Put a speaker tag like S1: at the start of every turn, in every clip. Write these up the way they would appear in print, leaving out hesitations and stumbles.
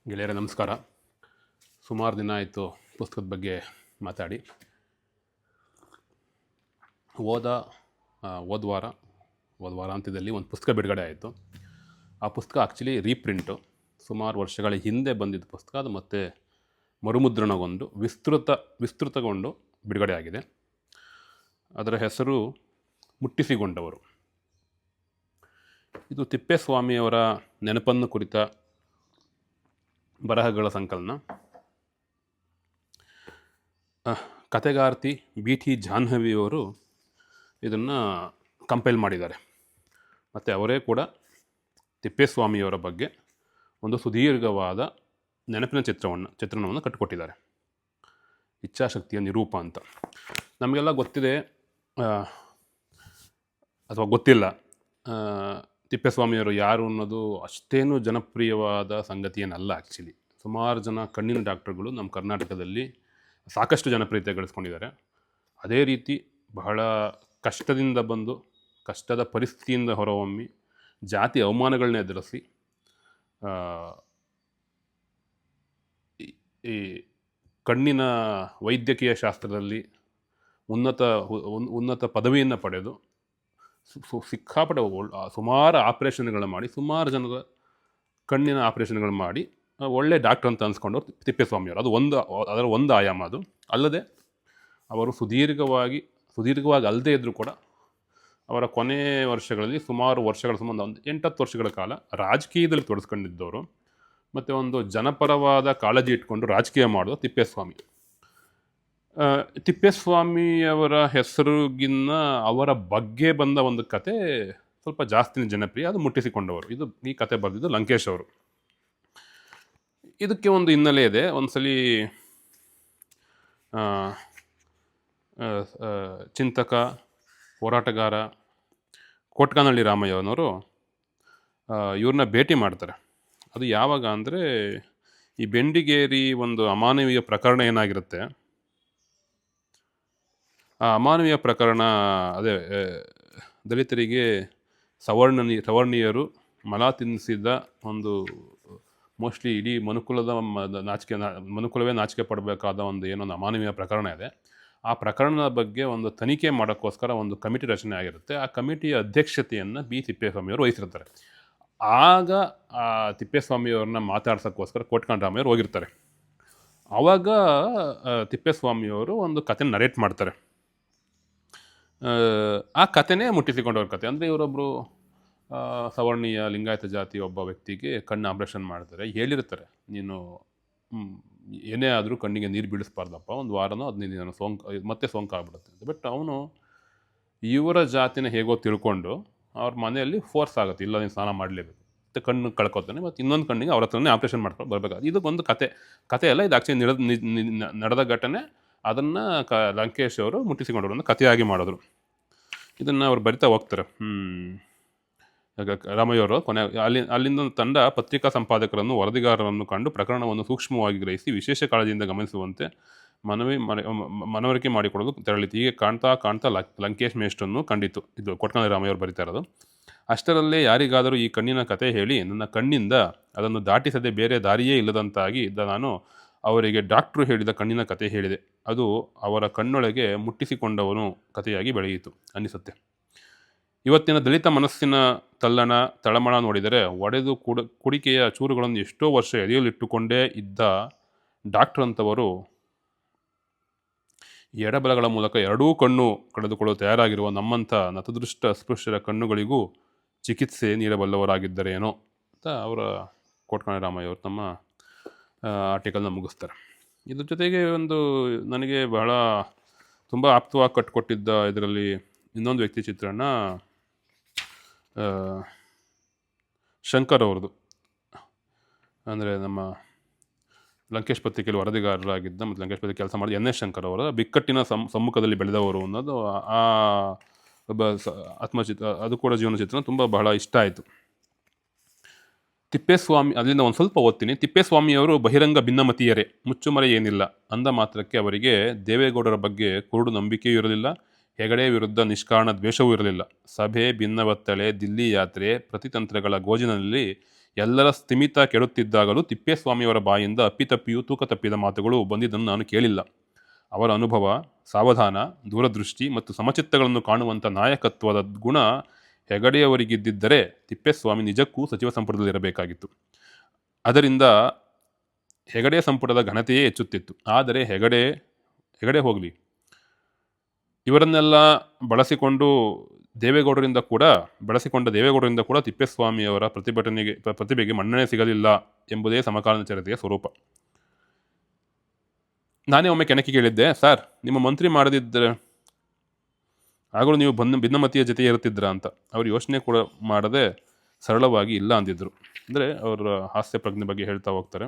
S1: ಗೆಳೆಯರೆ ನಮಸ್ಕಾರ. ಸುಮಾರು ದಿನ ಆಯಿತು ಪುಸ್ತಕದ ಬಗ್ಗೆ ಮಾತಾಡಿ. ಹೋದ ಹೋದ ವಾರ ಅಂತ್ಯದಲ್ಲಿ ಒಂದು ಪುಸ್ತಕ ಬಿಡುಗಡೆ ಆಯಿತು. ಆ ಪುಸ್ತಕ ಆ್ಯಕ್ಚುಲಿ ರೀಪ್ರಿಂಟು. ಸುಮಾರು ವರ್ಷಗಳ ಹಿಂದೆ ಬಂದಿದ್ದ ಪುಸ್ತಕ. ಅದು ಮತ್ತೆ ಮರುಮುದ್ರಣಗೊಂಡು ವಿಸ್ತೃತಗೊಂಡು ಬಿಡುಗಡೆ ಆಗಿದೆ. ಅದರ ಹೆಸರು ಮುಟ್ಟಿಸಿಕೊಂಡವರು. ಇದು ತಿಪ್ಪೇಸ್ವಾಮಿಯವರ ನೆನಪನ್ನು ಕುರಿತ ಬರಹಗಳ ಸಂಕಲನ. ಕಥೆಗಾರ್ತಿ BT ಜಾಹ್ನವಿಯವರು ಇದನ್ನು ಕಂಪೈಲ್ ಮಾಡಿದ್ದಾರೆ. ಮತ್ತು ಅವರೇ ಕೂಡ ತಿಪ್ಪೇಸ್ವಾಮಿಯವರ ಬಗ್ಗೆ ಒಂದು ಸುದೀರ್ಘವಾದ ನೆನಪಿನ ಚಿತ್ರಣವನ್ನು ಕಟ್ಟಿಕೊಟ್ಟಿದ್ದಾರೆ. ಇಚ್ಛಾಶಕ್ತಿಯ ನಿರೂಪ ಅಂತ. ನಮಗೆಲ್ಲ ಗೊತ್ತಿದೆ ಅಥವಾ ಗೊತ್ತಿಲ್ಲ, ತಿಪ್ಪೇಸ್ವಾಮಿಯವರು ಯಾರು ಅನ್ನೋದು ಅಷ್ಟೇನು ಜನಪ್ರಿಯವಾದ ಸಂಗತಿ ಏನಲ್ಲ. ಆ್ಯಕ್ಚುಲಿ ಸುಮಾರು ಜನ ಕಣ್ಣಿನ ಡಾಕ್ಟರ್ಗಳು ನಮ್ಮ ಕರ್ನಾಟಕದಲ್ಲಿ ಸಾಕಷ್ಟು ಜನಪ್ರಿಯತೆ ಗಳಿಸ್ಕೊಂಡಿದ್ದಾರೆ. ಅದೇ ರೀತಿ ಬಹಳ ಕಷ್ಟದಿಂದ ಬಂದು ಕಷ್ಟದ ಪರಿಸ್ಥಿತಿಯಿಂದ ಹೊರಹೊಮ್ಮಿ ಜಾತಿ ಅವಮಾನಗಳನ್ನ ಎದುರಿಸಿ ಈ ಕಣ್ಣಿನ ವೈದ್ಯಕೀಯ ಶಾಸ್ತ್ರದಲ್ಲಿ ಉನ್ನತ ಪದವಿಯನ್ನು ಪಡೆದು ಸಿಕ್ಕಾಪಟ್ಟೆ ಸುಮಾರು ಆಪ್ರೇಷನ್ಗಳು ಮಾಡಿ, ಸುಮಾರು ಜನರ ಕಣ್ಣಿನ ಆಪ್ರೇಷನ್ಗಳು ಮಾಡಿ ಒಳ್ಳೆ ಡಾಕ್ಟರ್ ಅಂತ ಅನ್ಸ್ಕೊಂಡವ್ರು ತಿಪ್ಪೇಸ್ವಾಮಿಯವರು. ಅದರ ಒಂದು ಆಯಾಮ ಅದು. ಅಲ್ಲದೆ ಅವರು ಸುದೀರ್ಘವಾಗಿ ಅಲ್ಲದೇ ಇದ್ದರೂ ಕೂಡ ಅವರ ಕೊನೆ ವರ್ಷಗಳಲ್ಲಿ ಸುಮಾರು ವರ್ಷಗಳ ಸಂಬಂಧ ಒಂದು 8-10 ವರ್ಷಗಳ ಕಾಲ ರಾಜಕೀಯದಲ್ಲಿ ತೊಡಸ್ಕೊಂಡಿದ್ದವರು. ಮತ್ತು ಒಂದು ಜನಪರವಾದ ಕಾಳಜಿ ಇಟ್ಕೊಂಡು ರಾಜಕೀಯ ಮಾಡೋದು ತಿಪ್ಪೇಸ್ವಾಮಿ. ತಿಪ್ಪೇಸ್ವಾಮಿಯವರ ಹೆಸರಿಗಿನ್ನ ಅವರ ಬಗ್ಗೆ ಬಂದ ಒಂದು ಕತೆ ಸ್ವಲ್ಪ ಜಾಸ್ತಿನೇ ಜನಪ್ರಿಯ. ಅದು ಮುಟ್ಟಿಸಿಕೊಂಡವರು. ಈ ಕತೆ ಬರೆದಿದ್ದು ಲಂಕೇಶ್ ಅವರು. ಇದಕ್ಕೆ ಒಂದು ಹಿನ್ನೆಲೆ ಇದೆ. ಒಂದ್ಸಲಿ ಚಿಂತಕ, ಹೋರಾಟಗಾರ ಕೋಟ್ಕಾನಹಳ್ಳಿ ರಾಮಯ್ಯನವರು ಇವ್ರನ್ನ ಭೇಟಿ ಮಾಡ್ತಾರೆ. ಅದು ಯಾವಾಗ ಅಂದರೆ ಈ ಬೆಂಡಿಗೇರಿ ಒಂದು ಅಮಾನವೀಯ ಪ್ರಕರಣ ಏನಾಗಿರುತ್ತೆ, ಆ ಅಮಾನವೀಯ ಪ್ರಕರಣ ಅದೇ ದಲಿತರಿಗೆ ಸವರ್ಣೀಯರು ಮಲ ತಿನ್ನಿಸಿದ ಒಂದು ಮೋಸ್ಟ್ಲಿ ಇಡೀ ಮನುಕುಲವೇ ನಾಚಿಕೆ ಪಡಬೇಕಾದ ಒಂದು ಅಮಾನವೀಯ ಪ್ರಕರಣ ಇದೆ. ಆ ಪ್ರಕರಣದ ಬಗ್ಗೆ ಒಂದು ತನಿಖೆ ಮಾಡೋಕ್ಕೋಸ್ಕರ ಒಂದು ಕಮಿಟಿ ರಚನೆ ಆಗಿರುತ್ತೆ. ಆ ಕಮಿಟಿಯ ಅಧ್ಯಕ್ಷತೆಯನ್ನು ತಿಪ್ಪೇಸ್ವಾಮಿಯವರು ವಹಿಸಿರ್ತಾರೆ. ಆಗ ಆ ತಿಪ್ಪೇಸ್ವಾಮಿಯವ್ರನ್ನ ಮಾತಾಡ್ಸೋಕ್ಕೋಸ್ಕರ ಕೋಟ್ಕಾನರಾಮಯ್ಯವರು ಹೋಗಿರ್ತಾರೆ. ಆವಾಗ ತಿಪ್ಪೇಸ್ವಾಮಿಯವರು ಒಂದು ಕತೆ ನರೇಟ್ ಮಾಡ್ತಾರೆ. ಆ ಕತೆನೇ ಮುಟ್ಟಿಸಿಕೊಂಡವ್ರ ಕತೆ. ಅಂದರೆ ಇವರೊಬ್ಬರು ಸವರ್ಣೀಯ ಲಿಂಗಾಯತ ಜಾತಿ ಒಬ್ಬ ವ್ಯಕ್ತಿಗೆ ಕಣ್ಣು ಆಪ್ರೇಷನ್ ಮಾಡ್ತಾರೆ. ಹೇಳಿರ್ತಾರೆ, ನೀನು ಏನೇ ಆದರೂ ಕಣ್ಣಿಗೆ ನೀರು ಬೀಳಿಸ್ಬಾರ್ದಪ್ಪ, ಒಂದು ವಾರನೋ 15 ದಿನ ಮತ್ತೆ ಸೋಂಕಾಗ್ಬಿಡುತ್ತೆ ಅಂತ. ಬಟ್ ಅವನು ಇವರ ಜಾತಿನ ಹೇಗೋ ತಿಳ್ಕೊಂಡು ಅವ್ರ ಮನೆಯಲ್ಲಿ ಫೋರ್ಸ್ ಆಗುತ್ತೆ, ಇಲ್ಲ ನೀನು ಸ್ನಾನ ಮಾಡಲೇಬೇಕು ಮತ್ತು ಕಣ್ಣು ಕಳ್ಕೊತಾನೆ. ಮತ್ತು ಇನ್ನೊಂದು ಕಣ್ಣಿಗೆ ಅವ್ರ ಹತ್ರನೇ ಆಪ್ರೇಷನ್ ಮಾಡ್ಕೊಂಡು ಬರಬೇಕಾಗುತ್ತೆ. ಇದಕ್ಕೊಂದು ಕತೆ ಅಲ್ಲ, ಇದು ಆ್ಯಕ್ಚುಲಿ ನಡೆದ ಘಟನೆ. ಅದನ್ನು ಲಂಕೇಶ್ ಅವರು ಮುಟ್ಟಿಸಿಕೊಂಡವರು ಒಂದು ಕಥೆಯಾಗಿ ಮಾಡಿದ್ರು. ಇದನ್ನು ಅವ್ರು ಬರಿತಾ ಹೋಗ್ತಾರೆ. ರಾಮಯ್ಯವರು ಅಲ್ಲಿಂದ ತಂಡ ಪತ್ರಿಕಾ ಸಂಪಾದಕರನ್ನು, ವರದಿಗಾರರನ್ನು ಕಂಡು ಪ್ರಕರಣವನ್ನು ಸೂಕ್ಷ್ಮವಾಗಿ ಗ್ರಹಿಸಿ ವಿಶೇಷ ಕಾಳಜಿಯಿಂದ ಗಮನಿಸುವಂತೆ ಮನವರಿಕೆ ಮಾಡಿಕೊಡೋದು ತೆರಳಿತು. ಹೀಗೆ ಕಾಣ್ತಾ ಲಂಕೇಶ್ ಮೇಷ್ಟ್ರನ್ನು ಕಂಡಿತು. ಇದು ಕೋಟ್ಕಾನಹಳ್ಳಿ ರಾಮಯ್ಯವರು ಬರಿತಾ ಇರೋದು. ಅಷ್ಟರಲ್ಲೇ ಯಾರಿಗಾದರೂ ಈ ಕಣ್ಣಿನ ಕತೆ ಹೇಳಿ ನನ್ನ ಕಣ್ಣಿಂದ ಅದನ್ನು ದಾಟಿಸದೆ ಬೇರೆ ದಾರಿಯೇ ಇಲ್ಲದಂತಾಗಿ ಇದ್ದ ನಾನು ಅವರಿಗೆ ಡಾಕ್ಟ್ರು ಹೇಳಿದ ಕಣ್ಣಿನ ಕತೆ ಹೇಳಿದೆ. ಅದು ಅವರ ಕಣ್ಣೊಳಗೆ ಮುಟ್ಟಿಸಿಕೊಂಡವನು ಕಥೆಯಾಗಿ ಬೆಳೆಯಿತು ಅನ್ನಿಸುತ್ತೆ. ಇವತ್ತಿನ ದಲಿತ ಮನಸ್ಸಿನ ತಳಮಳ ನೋಡಿದರೆ ಒಡೆದು ಕುಡಿಕೆಯ ಚೂರುಗಳನ್ನು ಎಷ್ಟೋ ವರ್ಷ ಎದೆಯಲ್ಲಿಟ್ಟುಕೊಂಡೇ ಇದ್ದ ಡಾಕ್ಟರ್ ಅಂತವರು ಎಡಬಲಗಳ ಮೂಲಕ ಎರಡೂ ಕಣ್ಣು ಕಳೆದುಕೊಳ್ಳಲು ತಯಾರಾಗಿರುವ ನಮ್ಮಂಥ ನತದೃಷ್ಟ ಅಸ್ಪೃಶ್ಯರ ಕಣ್ಣುಗಳಿಗೂ ಚಿಕಿತ್ಸೆ ನೀಡಬಲ್ಲವರಾಗಿದ್ದರೇನೋ ಅಂತ ಅವರ ಕೋಟ್ಕಾನಹಳ್ಳಿ ರಾಮಯ್ಯವರು ತಮ್ಮ ಆರ್ಟಿಕಲ್ನ ಮುಗಿಸ್ತಾರೆ. ಇದ್ರ ಜೊತೆಗೆ ನನಗೆ ಬಹಳ ತುಂಬ ಆಪ್ತವಾಗಿ ಕಟ್ಟಿಕೊಟ್ಟಿದ್ದ ಇದರಲ್ಲಿ ಇನ್ನೊಂದು ವ್ಯಕ್ತಿ ಚಿತ್ರಣ ಶಂಕರ್ ಅವ್ರದ್ದು. ಅಂದರೆ ನಮ್ಮ ಲಂಕೇಶ್ ಪತ್ರಿಕೆಯಲ್ಲಿ ವರದಿಗಾರರಾಗಿದ್ದ ಮತ್ತು ಲಂಕೇಶ್ ಪತ್ರಿಕೆ ಕೆಲಸ ಮಾಡಿದ NS ಶಂಕರ್ ಅವರ ಬಿಕ್ಕಟ್ಟಿನ ಸಮ್ಮುಖದಲ್ಲಿ ಬೆಳೆದವರು ಅನ್ನೋದು ಆ ಒಬ್ಬ ಆತ್ಮಚಿತ್ರ. ಅದು ಕೂಡ ಜೀವನ ಚಿತ್ರಣ ತುಂಬ ಬಹಳ ಇಷ್ಟ ಆಯಿತು. ತಿಪ್ಪೇಸ್ವಾಮಿ, ಅಲ್ಲಿಂದ ಒಂದು ಸ್ವಲ್ಪ ಓದ್ತೀನಿ. ತಿಪ್ಪೇಸ್ವಾಮಿಯವರು ಬಹಿರಂಗ ಭಿನ್ನಮತೀಯರೇ, ಮುಚ್ಚುಮರೆ ಏನಿಲ್ಲ ಅಂದ ಮಾತ್ರಕ್ಕೆ ಅವರಿಗೆ ದೇವೇಗೌಡರ ಬಗ್ಗೆ ಕುರುಡು ನಂಬಿಕೆಯೂ ಇರಲಿಲ್ಲ, ಹೆಗಡೆ ವಿರುದ್ಧ ನಿಷ್ಕಾರಣ ದ್ವೇಷವೂ ಇರಲಿಲ್ಲ. ಸಭೆ, ಭಿನ್ನವತ್ತಳೆ, ದಿಲ್ಲಿ ಯಾತ್ರೆ, ಪ್ರತಿತಂತ್ರಗಳ ಗೋಜಿನಲ್ಲಿ ಎಲ್ಲರ ಸ್ಥಿಮಿತ ಕೆಡುತ್ತಿದ್ದಾಗಲೂ ತಿಪ್ಪೇಸ್ವಾಮಿಯವರ ಬಾಯಿಂದ ಅಪ್ಪಿತಪ್ಪಿಯೂ ತೂಕ ತಪ್ಪಿದ ಮಾತುಗಳು ಬಂದಿದ್ದನ್ನು ನಾನು ಕೇಳಿಲ್ಲ. ಅವರ ಅನುಭವ, ಸಾವಧಾನ, ದೂರದೃಷ್ಟಿ ಮತ್ತು ಸಮಚಿತ್ತಗಳನ್ನು ಕಾಣುವಂಥ ನಾಯಕತ್ವದ ಗುಣ ಹೆಗಡೆಯವರಿಗಿದ್ದಿದ್ದರೆ ತಿಪ್ಪೇಸ್ವಾಮಿ ನಿಜಕ್ಕೂ ಸಚಿವ ಸಂಪುಟದಲ್ಲಿರಬೇಕಾಗಿತ್ತು. ಅದರಿಂದ ಹೆಗಡೆ ಸಂಪುಟದ ಘನತೆಯೇ ಹೆಚ್ಚುತ್ತಿತ್ತು. ಆದರೆ ಹೆಗಡೆ ಹೋಗಲಿ, ಇವರನ್ನೆಲ್ಲ ಬಳಸಿಕೊಂಡ ದೇವೇಗೌಡರಿಂದ ಕೂಡ ತಿಪ್ಪೇಸ್ವಾಮಿಯವರ ಪ್ರತಿಭೆಗೆ ಮನ್ನಣೆ ಸಿಗಲಿಲ್ಲ ಎಂಬುದೇ ಸಮಕಾಲೀನ ಚರಿತ್ರೆಯ ಸ್ವರೂಪ. ನಾನೇ ಒಮ್ಮೆ ಕೆಣಕಿ ಕೇಳಿದ್ದೆ, ಸರ್, ನಿಮ್ಮ ಮಂತ್ರಿ ಮಾಡದಿದ್ದರೆ ಆಗಲೂ ನೀವು ಭಿನ್ನಮತೀಯ ಜೊತೆ ಇರುತ್ತಿದ್ರ ಅಂತ. ಅವರು ಯೋಚನೆ ಕೂಡ ಮಾಡದೆ ಸರಳವಾಗಿ ಇಲ್ಲ ಅಂದಿದ್ರು. ಅಂದರೆ ಅವರ ಹಾಸ್ಯ ಪ್ರಜ್ಞೆ ಬಗ್ಗೆ ಹೇಳ್ತಾ ಹೋಗ್ತಾರೆ.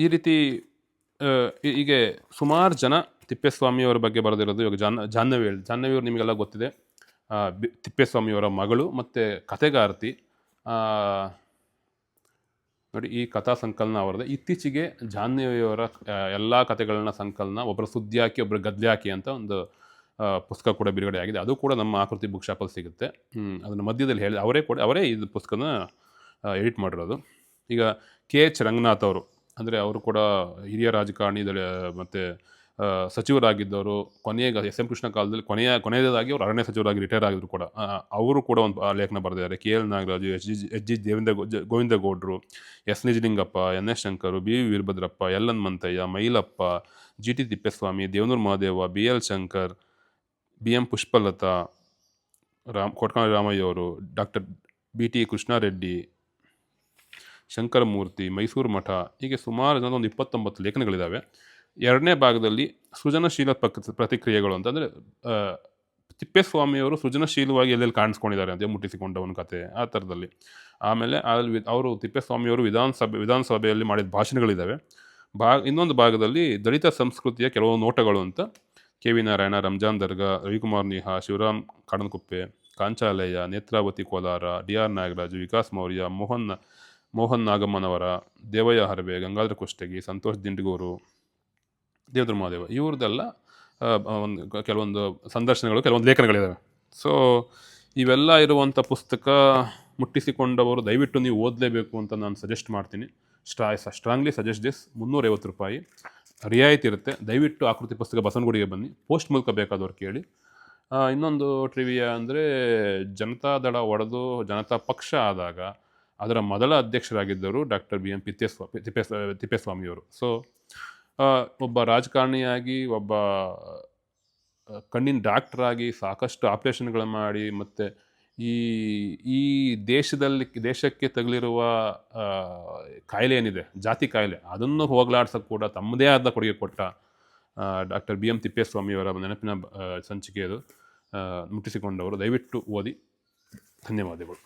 S1: ಈ ರೀತಿ ಹೀಗೆ ಸುಮಾರು ಜನ ತಿಪ್ಪೇಸ್ವಾಮಿಯವರ ಬಗ್ಗೆ ಬರೆದಿರೋದು. ಇವಾಗ ಜಾಹ್ನವಿಯವರು ನಿಮಗೆಲ್ಲ ಗೊತ್ತಿದೆ, ತಿಪ್ಪೇಸ್ವಾಮಿಯವರ ಮಗಳು ಮತ್ತು ಕಥೆಗಾರ್ತಿ. ನೋಡಿ, ಈ ಕಥಾ ಸಂಕಲನ ಅವರದೇ. ಇತ್ತೀಚೆಗೆ ಜಾಹ್ನವಿಯವರ ಎಲ್ಲ ಕಥೆಗಳನ್ನ ಸಂಕಲನ ಒಬ್ಬರು ಸುದ್ದಿ ಒಬ್ಬರು ಗದ್ಯ ಅಂತ ಒಂದು ಪುಸ್ತಕ ಕೂಡ ಬಿಡುಗಡೆ ಆಗಿದೆ. ಅದು ಕೂಡ ನಮ್ಮ ಆಕೃತಿ ಬುಕ್ ಶಾಪಲ್ಲಿ ಸಿಗುತ್ತೆ. ಅದನ್ನು ಮಧ್ಯದಲ್ಲಿ ಅವರೇ ಇದು ಪುಸ್ತಕನ ಎಡಿಟ್ ಮಾಡಿರೋದು. ಈಗ KH ರಂಗನಾಥ್ ಅವರು, ಅಂದರೆ ಅವರು ಕೂಡ ಹಿರಿಯ ರಾಜಕಾರಣಿ ಮತ್ತು ಸಚಿವರಾಗಿದ್ದವರು. ಕೊನೆಗೆ SM ಕೃಷ್ಣ ಕಾಲದಲ್ಲಿ ಕೊನೆಯದಾಗಿ ಅವರು ಅರಣ್ಯ ಸಚಿವರಾಗಿ ರಿಟೈರ್ ಆಗಿದ್ರು ಕೂಡ. ಅವರು ಕೂಡ ಒಂದು ಲೇಖನ ಬರೆದಿದ್ದಾರೆ. KL ನಾಗರಾಜು, ಎಚ್ ಜಿ ಗೋವಿಂದಗೌಡರು, S Nijalingappa, NS Shankar, BV Veerabhadrappa, LN Manthaiah, Mailappa, GT Thippeswamy, Devanur Mahadeva, BL Shankar, BM Pushpalatha, Kotkani Ramaiah ಅವರು, ಡಾಕ್ಟರ್ BT ಕೃಷ್ಣಾರೆಡ್ಡಿ, ಶಂಕರಮೂರ್ತಿ, ಮೈಸೂರು ಮಠ, ಹೀಗೆ ಸುಮಾರು ಜನ ಒಂದು 29 ಲೇಖನಗಳಿದ್ದಾವೆ. ಎರಡನೇ ಭಾಗದಲ್ಲಿ ಸೃಜನಶೀಲ ಪ್ರತಿಕ್ರಿಯೆಗಳು ಅಂತಂದರೆ ತಿಪ್ಪೇಸ್ವಾಮಿಯವರು ಸೃಜನಶೀಲವಾಗಿ ಎಲ್ಲೆಲ್ಲಿ ಕಾಣಿಸ್ಕೊಂಡಿದ್ದಾರೆ ಅಂತ ಮುಟ್ಟಿಸಿಕೊಂಡವನ ಕತೆ, ಆ ಥರದಲ್ಲಿ. ಆಮೇಲೆ ಅವರು ತಿಪ್ಪೇಸ್ವಾಮಿಯವರು ವಿಧಾನಸಭೆಯಲ್ಲಿ ಮಾಡಿದ ಭಾಷಣಗಳಿದ್ದಾವೆ. ಇನ್ನೊಂದು ಭಾಗದಲ್ಲಿ ದಲಿತ ಸಂಸ್ಕೃತಿಯ ಕೆಲವು ನೋಟಗಳು ಅಂತ KV ನಾರಾಯಣ, ರಂಜಾನ್ ದರ್ಗಾ, ರವಿಕುಮಾರ್ ನಿಹಾ, ಶಿವರಾಮ್ ಕಾಡನ್ಕುಪ್ಪೆ, ಕಾಂಚಾಲಯ್ಯ, ನೇತ್ರಾವತಿ ಕೋಲಾರ, DR ನಾಗರಾಜು, ವಿಕಾಸ್ ಮೌರ್ಯ, ಮೋಹನ್ ನಾಗಮ್ಮನವರ, ದೇವಯ್ಯ ಹರವೆ, ಗಂಗಾಧರ ಕುಷ್ಟಗಿ, ಸಂತೋಷ್ ದಿಂಡಗೂರು, ದೇವದ್ರ ಮಹಾದೇವ, ಇವ್ರದ್ದೆಲ್ಲ ಕೆಲವೊಂದು ಸಂದರ್ಶನಗಳು, ಕೆಲವೊಂದು ಲೇಖನಗಳಿದ್ದಾವೆ. ಸೊ ಇವೆಲ್ಲ ಇರುವಂಥ ಪುಸ್ತಕ ಮುಟ್ಟಿಸಿಕೊಂಡವರು ದಯವಿಟ್ಟು ನೀವು ಓದಲೇಬೇಕು ಅಂತ ನಾನು ಸಜೆಸ್ಟ್ ಮಾಡ್ತೀನಿ. Strongly suggest this. 350 ರೂಪಾಯಿ ರಿಯಾಯಿತಿ ಇರುತ್ತೆ. ದಯವಿಟ್ಟು ಆಕೃತಿ ಪುಸ್ತಕ ಬಸವನಗುಡಿಗೆ ಬನ್ನಿ. ಪೋಸ್ಟ್ ಮೂಲಕ ಬೇಕಾದವ್ರು ಕೇಳಿ. ಇನ್ನೊಂದು ಟ್ರಿವಿಯಾ ಅಂದರೆ, ಜನತಾದಳ ಒಡೆದು ಜನತಾ ಪಕ್ಷ ಆದಾಗ ಅದರ ಮೊದಲ ಅಧ್ಯಕ್ಷರಾಗಿದ್ದರು ಡಾಕ್ಟರ್ BM ತಿಪ್ಪೇಸ್ವಾಮಿಯವರು. ಸೊ ಒಬ್ಬ ರಾಜಕಾರಣಿಯಾಗಿ, ಒಬ್ಬ ಕಣ್ಣಿನ ಡಾಕ್ಟ್ರಾಗಿ ಸಾಕಷ್ಟು ಆಪ್ರೇಷನ್ಗಳು ಮಾಡಿ, ಮತ್ತು ಈ ದೇಶಕ್ಕೆ ತಗುಲಿರುವ ಕಾಯಿಲೆ ಏನಿದೆ, ಜಾತಿ ಕಾಯಿಲೆ, ಅದನ್ನು ಹೋಗಲಾಡ್ಸೋಕ್ಕೆ ಕೂಡ ತಮ್ಮದೇ ಆದ ಕೊಡುಗೆ ಕೊಟ್ಟ ಡಾಕ್ಟರ್ BM ತಿಪ್ಪೇಸ್ವಾಮಿಯವರ ನೆನಪಿನ ಸಂಚಿಕೆ ಅದು. ಮುಟ್ಟಿಸಿಕೊಂಡವರು. ದಯವಿಟ್ಟು ಓದಿ. ಧನ್ಯವಾದಗಳು.